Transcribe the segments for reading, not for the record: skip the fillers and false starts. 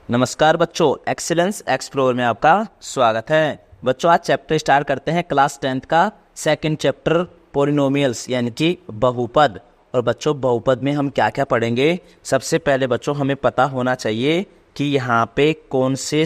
नमस्कार बच्चों, excellence explore में आपका स्वागत है। बच्चों आज चैप्टर स्टार्ट करते हैं क्लास 10th का सेकंड चैप्टर पॉलिनोमियल्स यानी कि बहुपद। और बच्चों बहुपद में हम क्या क्या पढ़ेंगे, सबसे पहले बच्चों हमें पता होना चाहिए कि यहाँ पे कौन से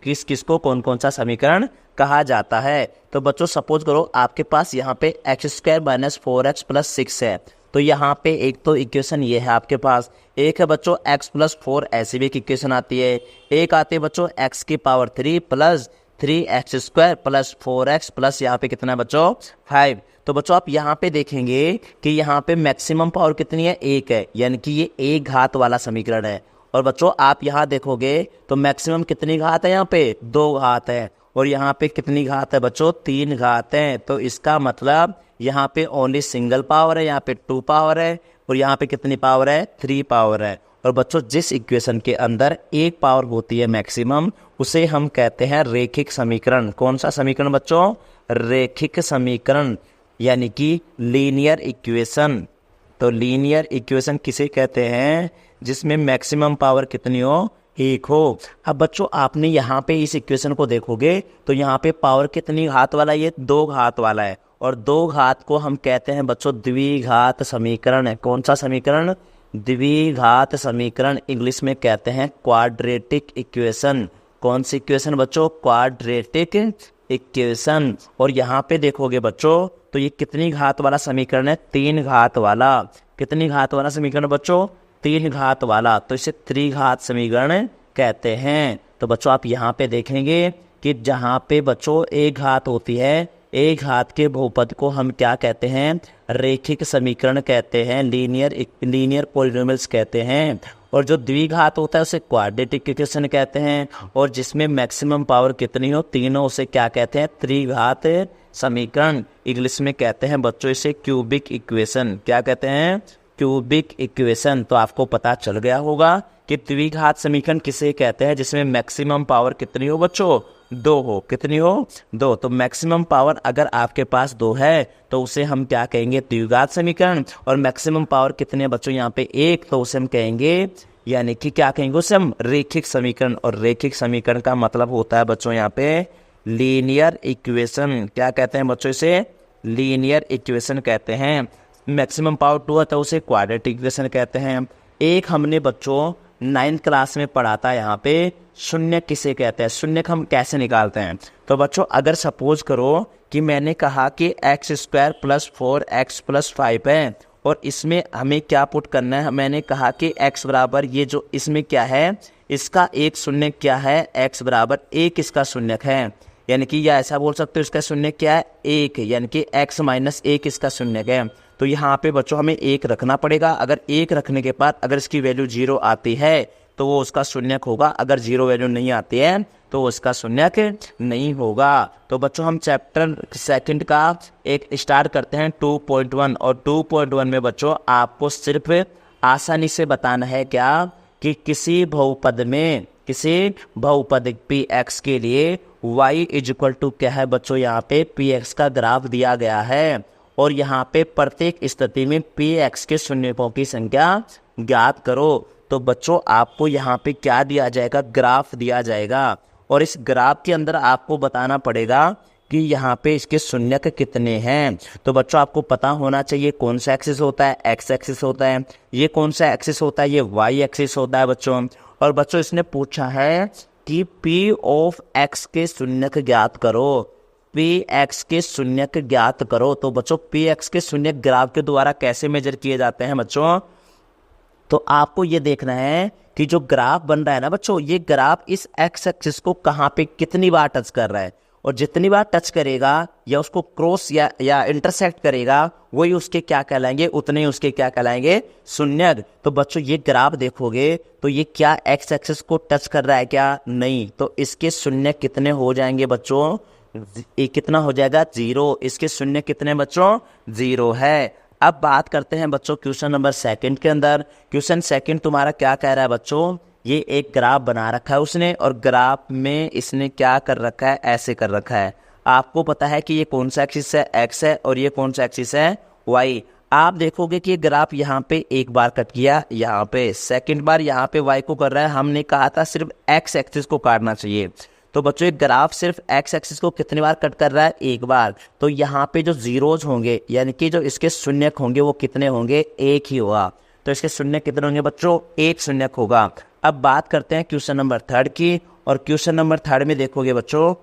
किसको कौन कौन सा समीकरण कहा जाता है। तो बच्चों सपोज करो आपके पास यहाँ पे x² - 4x + 6 है। तो यहाँ पे एक तो इक्वेशन ये है आपके पास, एक है बच्चों x + 4 ऐसी भी एक इक्वेशन आती है, एक आती है बच्चों x³ + 3x² + 4x प्लस यहाँ पे कितना है बच्चों 5। तो बच्चों आप यहाँ पे देखेंगे कि यहाँ पे मैक्सिमम पावर कितनी है, 1 है, यानी कि ये एक घात वाला समीकरण है। और बच्चों आप यहाँ देखोगे तो मैक्सिमम कितनी घात है, यहाँ पे 2 घात है, और यहाँ पे कितनी घात है बच्चों 3 घात है। तो इसका मतलब यहाँ पे ओनली सिंगल पावर है, यहाँ पे 2 पावर है, और यहाँ पे कितनी पावर है 3 पावर है। और बच्चों जिस इक्वेशन के अंदर एक पावर होती है मैक्सिमम, उसे हम कहते हैं रेखिक समीकरण। कौन सा समीकरण बच्चों, रेखिक समीकरण यानी कि लीनियर इक्वेशन। तो लीनियर इक्वेशन किसे कहते हैं, जिसमें मैक्सिमम पावर कितनी हो, 1 हो। अब बच्चों आपने यहाँ पे इस इक्वेशन को देखोगे तो यहाँ पे पावर कितनी घात वाला है, ये 2 घात वाला है, और 2 घात को हम कहते हैं बच्चों द्विघात समीकरण है। कौन सा समीकरण, द्विघात समीकरण, इंग्लिश में कहते हैं क्वाड्रेटिक इक्वेशन। कौन सी इक्वेशन बच्चों, क्वाड्रेटिक इक्वेशन। और यहाँ पे देखोगे बच्चों तो ये कितनी घात वाला समीकरण है, 3 घात वाला। कितनी घात वाला समीकरण बच्चों, 3 घात वाला, तो इसे त्रिघात समीकरण कहते हैं। तो बच्चों आप यहाँ पे देखेंगे कि जहाँ पे बच्चों एक घात होती है, एक घात के बहुपद को हम क्या कहते हैं, रेखिक समीकरण कहते हैं, लीनियर पॉलिनोमियल्स कहते हैं। और जो द्विघात होता है उसे क्वाड्रेटिक इक्वेशन कहते हैं, और जिसमें मैक्सिमम पावर कितनी हो, 3 हो, उसे क्या कहते हैं, त्रिघात समीकरण। इंग्लिश में कहते हैं बच्चों इसे क्यूबिक इक्वेशन। क्या कहते हैं, क्यूबिक इक्वेशन। तो आपको पता चल गया होगा कि द्विघात समीकरण किसे कहते हैं, जिसमें मैक्सिमम पावर कितनी हो बच्चों, 2 हो। कितनी हो, 2। तो मैक्सिमम पावर अगर आपके पास 2 है तो उसे हम क्या कहेंगे, द्विघात समीकरण। और मैक्सिमम पावर कितने बच्चों, यहाँ पे 1, तो उसे हम कहेंगे, यानी कि क्या कहेंगे उसे हम, रेखिक समीकरण। और रेखिक समीकरण का मतलब होता है बच्चों यहाँ पे लीनियर इक्वेशन। क्या कहते हैं बच्चों इसे, लीनियर इक्वेशन कहते हैं। मैक्सिमम पावर 2 है तो उसे क्वाड्रेटिक इक्वेशन कहते हैं। एक हमने बच्चों 9th क्लास में पढ़ा था, यहाँ पे शून्य किसे कहते हैं, शून्य हम कैसे निकालते हैं। तो बच्चों अगर सपोज करो कि मैंने कहा कि x² + 4x + 5 है, और इसमें हमें क्या पुट करना है, मैंने कहा कि x बराबर, ये जो इसमें क्या है, इसका एक शून्य क्या है, x बराबर 1 इसका शून्यक है, यानी कि या ऐसा बोल सकते हो इसका शून्य क्या है, 1, यानी कि x - 1 इसका शून्यक है। तो यहाँ पे बच्चों हमें 1 रखना पड़ेगा। अगर 1 रखने के बाद अगर इसकी वैल्यू 0 आती है तो वो उसका शून्यक होगा, अगर 0 वैल्यू नहीं आती है तो उसका शून्यक नहीं होगा। तो बच्चों हम चैप्टर सेकंड का एक स्टार्ट करते हैं 2.1। और 2.1 में बच्चों आपको सिर्फ आसानी से बताना है क्या, कि किसी बहुपद में, किसी बहुपद px के लिए y = क्या है बच्चों, यहाँ पे px का ग्राफ दिया गया है, और यहाँ पे प्रत्येक स्थिति में px के शून्यकों की संख्या ज्ञात करो। तो बच्चों आपको यहाँ पे क्या दिया जाएगा, ग्राफ दिया जाएगा, और इस ग्राफ के अंदर आपको बताना पड़ेगा कि यहाँ पे इसके शून्यक कितने हैं। तो बच्चों आपको पता होना चाहिए कौन सा एक्सिस होता है, एक्स एक्सिस होता है, ये कौन सा एक्सिस होता है, ये वाई एक्सिस होता है बच्चों। और बच्चों इसने पूछा है कि p(x) के शून्यक ज्ञात करो, px के शून्यक ज्ञात करो। तो बच्चों px के शून्यक ग्राफ के द्वारा कैसे मेजर किए जाते हैं बच्चों, तो आपको ये देखना है कि जो ग्राफ बन रहा है ना बच्चों, ये ग्राफ इस एक्स एक्सिस को कहाँ पे कितनी बार टच कर रहा है, और जितनी बार टच करेगा या उसको क्रॉस या इंटरसेक्ट करेगा, वही उसके क्या कहलाएंगे, उतने ही उसके क्या कहलाएंगे, शून्यक। तो बच्चों ये ग्राफ देखोगे तो ये क्या एक्स एक्सिस को टच कर रहा है क्या, नहीं, तो इसके शून्यक कितने हो जाएंगे बच्चों, ये कितना हो जाएगा, 0। इसके शून्य कितने बच्चों, 0 है। अब बात करते हैं बच्चों क्वेश्चन नंबर 2 के अंदर। क्वेश्चन 2 तुम्हारा क्या कह रहा है बच्चों, ये एक ग्राफ बना रखा है उसने, और ग्राफ में इसने क्या कर रखा है, ऐसे कर रखा है। आपको पता है कि ये कौन सा एक्सिस है, x है, और ये कौन सा एक्सिस है, y। आप देखोगे कि ग्राफ यहाँ पे एक बार कट किया, यहाँ पे सेकंड बार यहाँ पे y को कर रहा है। हमने कहा था सिर्फ x एक्सिस को काटना चाहिए, तो बच्चों ये ग्राफ सिर्फ x एक्सिस को कितनी बार कट कर रहा है? एक बार। तो यहाँ पे जो जीरोज होंगे यानी कि जो इसके शून्यक होंगे वो कितने होंगे? एक ही होगा। तो इसके शून्य कितने होंगे बच्चों? एक शून्यक होगा। अब बात करते हैं क्वेश्चन नंबर 3 की, और क्वेश्चन नंबर 3 में देखोगे बच्चों,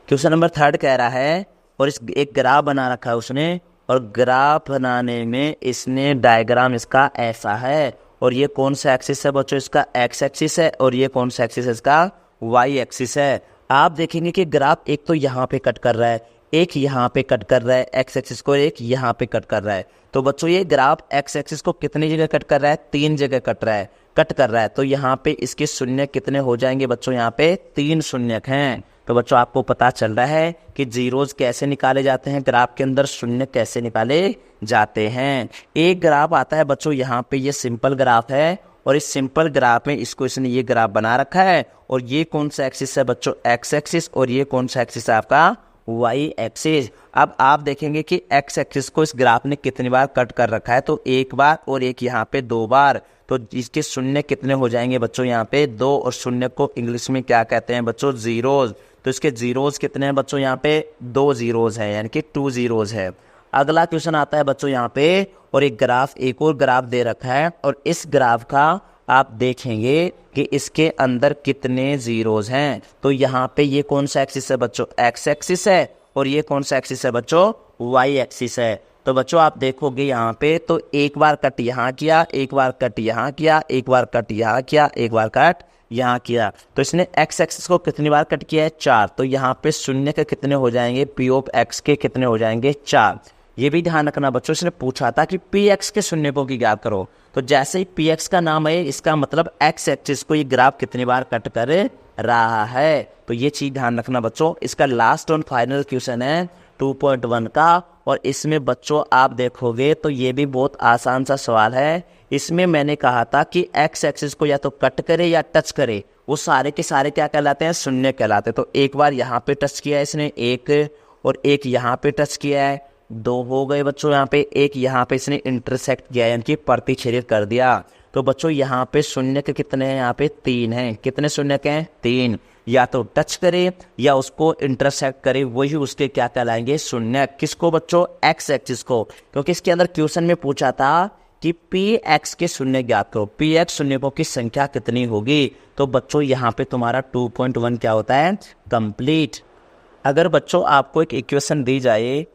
क्वेश्चन नंबर 3 कह रहा है, और इस एक ग्राफ बना रखा है उसने, और ग्राफ बनाने में इसने डायग्राम इसका ऐसा है, और ये कौन सा एक्सिस है बच्चों? इसका एक्स एक्सिस है, और ये कौन सा एक्सिस है? इसका वाई एक्सिस है। आप देखेंगे कि ग्राफ एक तो यहाँ पे कट कर रहा है, एक यहाँ पे कट कर रहा है एक्स एक्सिस को, एक यहाँ पे कट कर रहा है। तो बच्चों ये ग्राफ एक्स एक्सिस को कितनी जगह कट कर रहा है? 3 जगह कट कर रहा है। तो यहाँ पे इसके शून्य कितने हो जाएंगे बच्चों? यहाँ पे 3 शून्यक हैं। तो बच्चों आपको पता चल रहा है कि जीरोज कैसे निकाले जाते हैं, ग्राफ के अंदर शून्य कैसे निकाले जाते हैं। एक ग्राफ आता है बच्चों यहाँ पे, ये सिंपल ग्राफ है, और इस सिंपल ग्राफ में इसको इसने ये ग्राफ बना रखा है, और ये कौन सा एक्सिस है बच्चों? एक्स एक्सिस, और ये कौन सा एक्सिस है आपका? Y axis. अब आप देखेंगे कि एक्स एक्सिस को इस ग्राफ ने कितनी बार कट कर रखा है? तो एक बार, और एक यहाँ पे 2 बार। तो इसके शून्य कितने हो जाएंगे बच्चों? यहाँ पे 2, और शून्य को इंग्लिश में क्या कहते हैं बच्चों? जीरोज। तो इसके जीरोज कितने हैं बच्चों? यहाँ पे 2 जीरोज है, यानी कि 2 जीरोज है। अगला क्वेश्चन आता है बच्चों यहाँ पे, और एक और ग्राफ दे रखा है, और इस ग्राफ का आप देखेंगे कि इसके अंदर कितने जीरोज हैं। तो यहाँ पे ये कौन सा एक्सिस है बच्चों? एक्स एक्सिस है, और ये कौन सा एक्सिस है बच्चों? वाई एक्सिस है। तो बच्चों आप देखोगे यहाँ पे, तो एक बार कट यहाँ किया, एक बार कट यहाँ किया, एक बार कट यहाँ किया, एक बार कट यहाँ किया। तो इसने एक्स एक्सिस को कितनी बार कट किया है? 4। तो यहाँ पे शून्य के कितने हो जाएंगे? पी ऑफ एक्स के कितने हो जाएंगे? 4। ये भी ध्यान रखना बच्चों, इसने पूछा था कि पी एक्स के शून्यकों की ज्ञात करो। तो जैसे ही पी एक्स का नाम है, इसका मतलब एक्स एक्सिस को ये ग्राफ कितनी बार कट कर रहा है। तो ये चीज ध्यान रखना बच्चों। इसका लास्ट और फाइनल क्वेश्चन है 2.1 का, और इसमें बच्चों आप देखोगे तो ये भी बहुत आसान सा सवाल है। इसमें मैंने कहा था कि एक्स एक्सिस को या तो कट करे या टच करे, वो सारे के सारे क्या कहलाते हैं? शून्य कहलाते हैं। तो एक बार यहाँ पे टच किया है इसने, एक, और एक यहाँ पे टच किया है, 2 हो गए बच्चों। यहाँ पे एक यहाँ पे इसने इंटरसेक्ट किया है, यानी कि प्रतिच्छेदित कर दिया। तो बच्चों यहाँ पे शून्य के कितने हैं? यहाँ पे 3 हैं। कितने शून्य के हैं? 3। या तो टच करे या उसको इंटरसेक्ट करे, वही उसके क्या कहलाएंगे? शून्य। किसको बच्चों? एक्स एक्सिस को, क्योंकि इसके अंदर क्वेश्चन में पूछा था कि पी एक्स के शून्य ज्ञात करो, पी एक्स शून्यकों की संख्या कितनी होगी। तो बच्चों यहाँ पे तुम्हारा 2.1 क्या होता है? कंप्लीट। अगर बच्चों आपको एक इक्वेशन दी जाए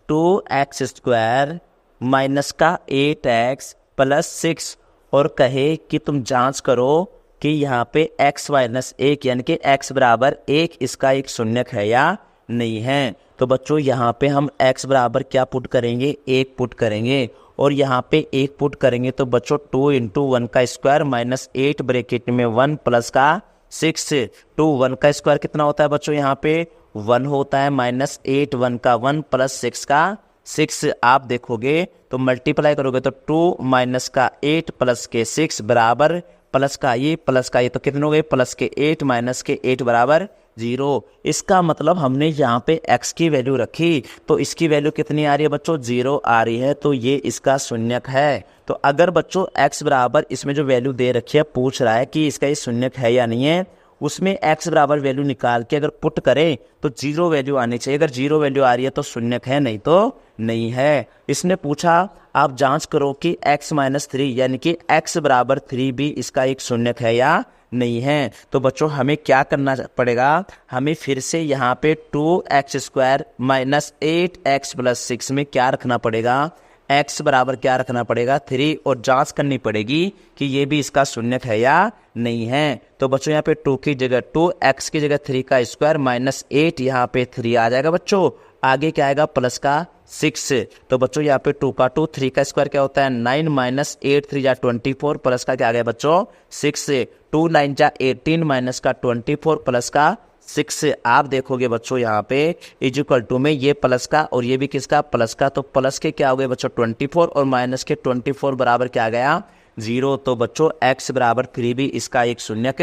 2x² माइनस का 8x प्लस 6, और कहे कि तुम जांच करो कि यहाँ पे x माइनस 1 यानी कि x बराबर 1 इसका एक शून्यक है या नहीं है। तो बच्चों यहाँ पे हम x बराबर क्या पुट करेंगे? 1 पुट करेंगे, और यहाँ पे 1 पुट करेंगे तो बच्चों 2 × 1 का स्क्वायर माइनस 8 ब्रैकेट में 1 प्लस का 6। 2 1 का स्क्वायर कितना होता है बच्चों? यहाँ पे 1 होता है, माइनस 8 1 का 1 प्लस 6 का 6। आप देखोगे तो मल्टीप्लाई करोगे तो 2 माइनस का 8 प्लस के 6 बराबर प्लस का ये तो कितने हो गए? प्लस के 8 माइनस के 8 बराबर 0। इसका मतलब हमने यहाँ पे x की वैल्यू रखी, तो इसकी वैल्यू कितनी आ रही है बच्चों? 0 आ रही है। तो ये इसका शून्यक है। तो अगर बच्चों x बराबर इसमें जो वैल्यू दे रखी है, पूछ रहा है कि इसका ये शून्यक है या नहीं है, उसमें x बराबर वैल्यू निकाल के अगर पुट करें तो 0 वैल्यू आनी चाहिए। अगर 0 वैल्यू आ रही है तो शून्यक है, नहीं तो नहीं है। इसने पूछा आप जांच करो कि x माइनस 3 यानी कि x बराबर 3 भी इसका एक शून्यक है या नहीं है। तो बच्चों हमें क्या करना पड़ेगा? हमें फिर से यहाँ पे 2x² माइनस 8x प्लस 6 में क्या रखना पड़ेगा? x बराबर क्या रखना पड़ेगा? 3, और जांच करनी पड़ेगी कि ये भी इसका शून्यक है या नहीं है। तो बच्चों यहाँ पे 2 की जगह 2x की जगह 3 का स्क्वायर माइनस 8, यहाँ पे 3 आ जाएगा बच्चों। आगे क्या आएगा? प्लस का 6। तो बच्चों यहाँ पे 2 का 2, 3 का स्क्वायर क्या होता है? 9 माइनस 8 3 जा 24 प्लस का क्या आ गया बच्चों? 6। 2 9 जा 18 माइनस का 24 प्लस का 6। आप देखोगे बच्चों यहाँ पे इज इक्वल टू में ये प्लस का और ये भी किसका? प्लस का। तो प्लस के क्या हो गए बच्चों? 24, और माइनस के 24 बराबर क्या आ गया? 0। तो बच्चों x बराबर 3 भी इसका एक शून्यक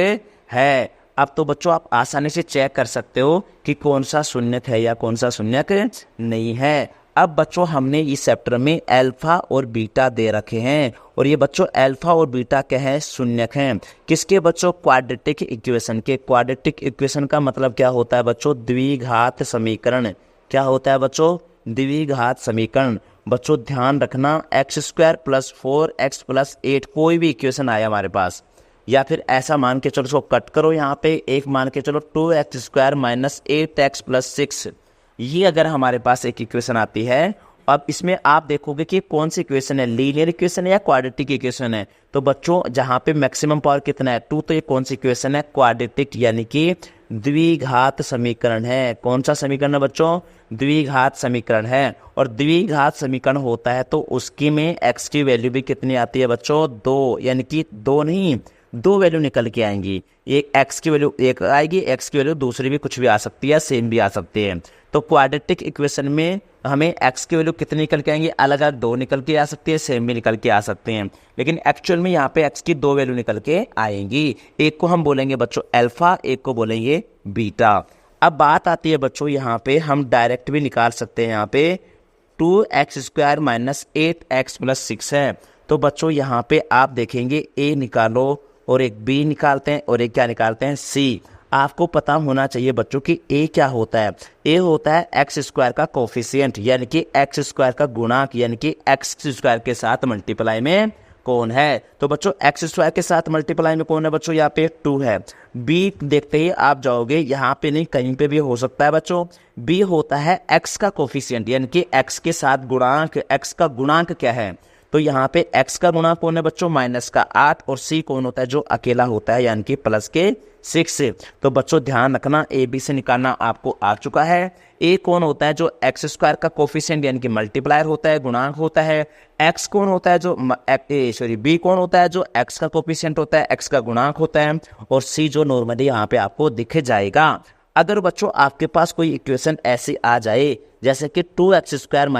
है। अब तो बच्चों आप आसानी से चेक कर सकते हो कि कौन सा शून्यक है या कौन सा शून्यक नहीं है। अब बच्चों हमने इस चैप्टर में अल्फा और बीटा दे रखे हैं और ये बच्चों अल्फा और बीटा क्या है, शून्यक हैं। किसके बच्चों, क्वाड्रेटिक इक्वेशन के। क्वाड्रेटिक इक्वेशन का मतलब क्या होता है बच्चों, द्विघात समीकरण। क्या होता है बच्चों, द्विघात समीकरण। बच्चों ध्यान रखना, x² + 4x + 8 कोई भी इक्वेशन आया हमारे पास, या फिर ऐसा मान के चलो, इसको कट करो, यहाँ पे एक मान के चलो 2x² - 8x + 6, ये अगर हमारे पास एक इक्वेशन आती है। अब इसमें आप देखोगे कि कौन सी इक्वेशन है, लीनियर इक्वेशन है या क्वाड्रेटिक इक्वेशन है। तो बच्चों जहाँ पे मैक्सिमम पावर कितना है, 2, तो ये कौन सी इक्वेशन है, क्वाड्रेटिक यानी कि द्विघात समीकरण है। कौन सा समीकरण है बच्चों, द्विघात समीकरण है। और द्विघात समीकरण होता है तो उसकी में x की वैल्यू भी कितनी आती है बच्चों, 2, यानी कि 2 नहीं, 2 वैल्यू निकल के आएंगी। एक x की वैल्यू एक आएगी, x की वैल्यू दूसरी भी कुछ भी आ सकती है, सेम भी आ सकती है। तो क्वाड्रेटिक इक्वेशन में हमें x की वैल्यू कितनी निकल के आएंगी, अलग अलग 2 निकल के आ सकती है, सेम भी निकल के आ सकते हैं। लेकिन एक्चुअल में यहाँ पे x की 2 वैल्यू निकल के आएंगी। एक को हम बोलेंगे बच्चों अल्फा, एक को बोलेंगे बीटा। अब बात आती है बच्चों यहाँ पे हम डायरेक्ट भी निकाल सकते हैं। यहाँ पे 2x² - 8x + 6 है। तो बच्चों यहाँ पे आप देखेंगे a निकालो और एक b निकालते हैं और एक क्या निकालते हैं, c। आपको पता होना चाहिए बच्चों कि a क्या होता है। a होता है x² का कोफिशिएंट, यानी कि x² का गुणांक, यानी कि x² के साथ मल्टीप्लाई में कौन है। तो बच्चों x² के साथ मल्टीप्लाई में कौन है बच्चों, यहाँ पे 2 है। b देखते ही आप जाओगे, यहाँ पे नहीं कहीं पे भी हो सकता है बच्चों। b होता है x का कोफिशिएंट, यानी कि x के साथ गुणांक। x का गुणांक क्या है, तो यहाँ पे x का गुणांक कौन है बच्चों, -8, और c कौन होता है, जो अकेला होता है, यानी कि +6। तो बच्चों ध्यान रखना, a b से निकालना आपको आ चुका है। a कौन होता है, जो x² का कोफिशिएंट यानी कि मल्टीप्लायर होता है, गुणांक होता है। x कौन होता है, जो b कौन होता है, जो x का कोफिशिएंट होता है, x का गुणांक होता है। और c जो नॉर्मली यहाँ पे आपको दिख जाएगा। अगर बच्चों आपके पास कोई इक्वेशन ऐसी आ जाए जैसे कि 2x² -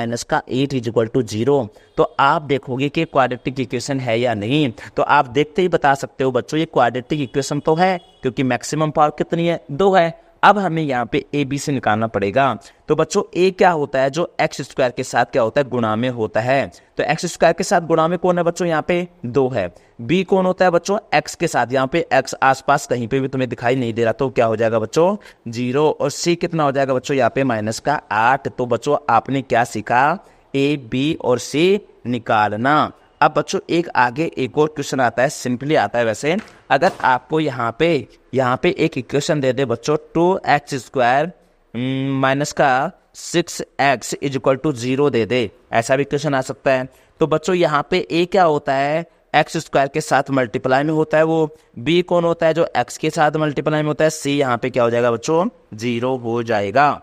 8 = 0, तो आप देखोगे कि क्वाड्रेटिक इक्वेशन है या नहीं। तो आप देखते ही बता सकते हो बच्चों ये क्वाड्रेटिक इक्वेशन तो है, क्योंकि मैक्सिमम पावर कितनी है, 2 है। अब हमें यहाँ पे a b से निकालना पड़ेगा। तो बच्चों a क्या होता है, जो x² के साथ क्या होता है, गुणा में होता है। तो x² के साथ गुणा में कौन है बच्चों, यहाँ पे 2 है। b कौन होता है बच्चों, x के साथ, यहाँ पे x आसपास कहीं पे भी तुम्हें दिखाई नहीं दे रहा, तो क्या हो जाएगा बच्चों, 0। और c कितना हो जाएगा बच्चों, यहाँ पे -8। तो बच्चों आपने क्या सीखा, a b और c निकालना। अब बच्चों एक आगे एक और क्वेश्चन आता है, सिंपली आता है वैसे। अगर आपको यहाँ पे एक इक्वेशन दे दे बच्चों, 2x² - 6x = 0 दे दे, ऐसा भी क्वेश्चन आ सकता है। तो बच्चों यहाँ पे a क्या होता है, x² के साथ मल्टीप्लाई में होता है वो। b कौन होता है, जो x के साथ मल्टीप्लाई में होता है। c यहाँ पे क्या हो जाएगा बच्चों, 0 हो जाएगा।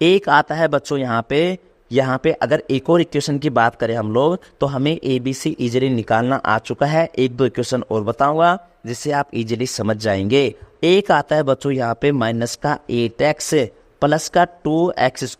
एक आता है बच्चों यहाँ पे अगर एक और इक्वेशन की बात करें हम लोग, तो हमें a b c इजीली निकालना आ चुका है। एक दो इक्वेशन और बताऊंगा जिससे आप इजीली समझ जाएंगे। एक आता है बच्चों यहाँ पे -8x + 2x²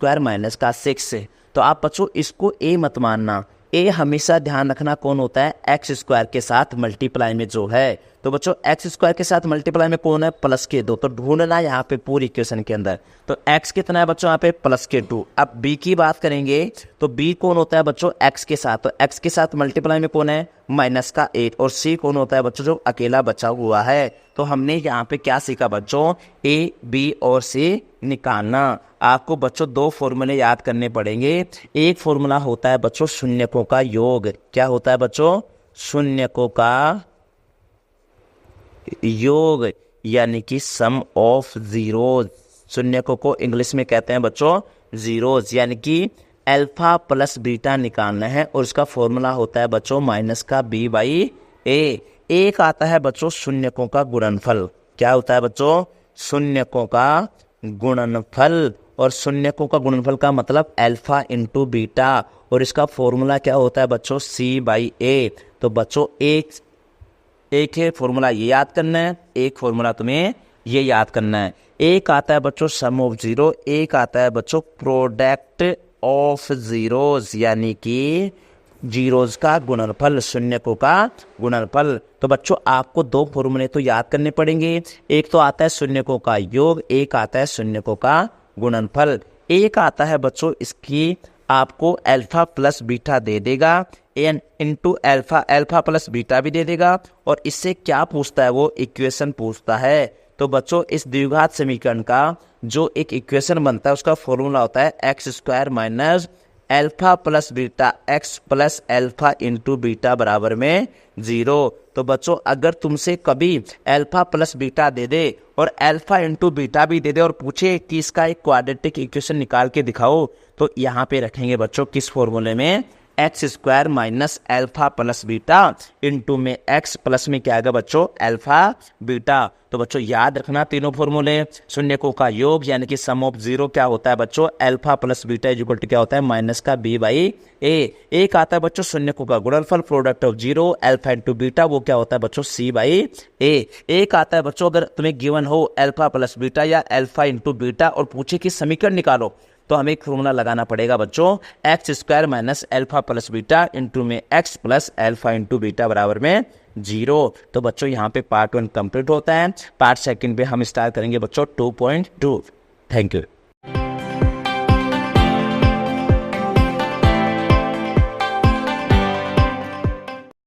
- 6। तो आप बच्चों इसको a मत मानना, a हमेशा ध्यान रखना कौन होता है, x² के साथ मल्टीप्लाई में जो है। तो बच्चों x² के साथ मल्टीप्लाई में कौन है, +2। तो ढूंढना यहाँ पे पूरी इक्वेशन के अंदर। तो x कितना है बच्चों, यहाँ पे +2। अब b की बात करेंगे तो b कौन होता है बच्चों, x के साथ। तो x के साथ मल्टीप्लाई में कौन है, -8। और c कौन होता है बच्चों, जो अकेला बचा हुआ है। तो हमने यहाँ पे क्या सीखा बच्चों, a b और c निकालना। आपको बच्चों 2 फॉर्मूले याद करने पड़ेंगे। एक फॉर्मूला होता है बच्चों शून्यकों का योग। क्या होता है बच्चों, शून्यकों का योग, यानी कि सम ऑफ जीरोज। शून्यकों को इंग्लिश में कहते हैं बच्चों जीरोज, यानी कि अल्फा + बीटा निकालना है। और उसका फॉर्मूला होता है बच्चों -b/a। एक आता है बच्चों शून्यकों का गुणनफल। क्या होता है बच्चों, शून्यकों का गुणनफल। और शून्यकों का गुणनफल का मतलब अल्फा × बीटा। और इसका फॉर्मूला क्या होता है बच्चों, c/a। तो बच्चों एक है फॉर्मूला ये याद करना है, एक फॉर्मूला तुम्हें ये याद करना है। एक आता है बच्चों सम ऑफ जीरो, एक आता है बच्चों प्रोडक्ट ऑफ जीरोज, यानी कि जीरोज का गुणनफल, शून्यकों का गुणनफल। तो बच्चों आपको 2 फॉर्मूले तो याद करने पड़ेंगे। एक तो आता है शून्यकों का योग, एक आता है शून्यकों का गुणनफल। एक आता है बच्चों इसकी आपको अल्फा प्लस बीटा दे देगा, N into alpha plus beta भी दे देगा। और इससे क्या पूछता है, वो इक्वेशन पूछता है। तो बच्चों इस द्विघात समीकरण का जो एक इक्वेशन बनता है उसका फॉर्मूला होता है x square minus alpha plus beta x plus alpha into beta बराबर में 0। तो बच्चों अगर तुमसे कभी अल्फा प्लस बीटा दे दे और अल्फा इंटू बीटा भी दे दे और पूछे कि इसका एक क्वाड्रेटिक इक्वेशन निकाल के दिखाओ, तो यहाँ पे रखेंगे बच्चों किस फॉर्मूले में, x square minus alpha plus beta into में एक्स प्लस में क्या आएगा बच्चों, अल्फा बीटा। तो बच्चों याद रखना तीनों फॉर्मूले, शून्यकों का योग यानी कि सम ऑफ जीरो क्या होता है बच्चों, alpha plus beta is equal to क्या होता है, माइनस का बी बाई ए। एक आता है बच्चों शून्यकों का गुणनफल, product of zero alpha into beta, वो क्या होता है बच्चों, सी बाई ए। एक आता है बच्चों अगर तुम्हें गिवन हो अल्फा प्लस बीटा या अल्फा इंटू बीटा और पूछे कि समीकरण निकालो, तो हमें एक फॉर्मूला लगाना पड़ेगा बच्चों x square minus alpha plus beta into में x plus alpha into beta बराबर में 0। तो बच्चों यहाँ पे पार्ट 1 कंप्लीट होता है। पार्ट सेकंड पे हम स्टार्ट करेंगे बच्चों 2.2। Thank you.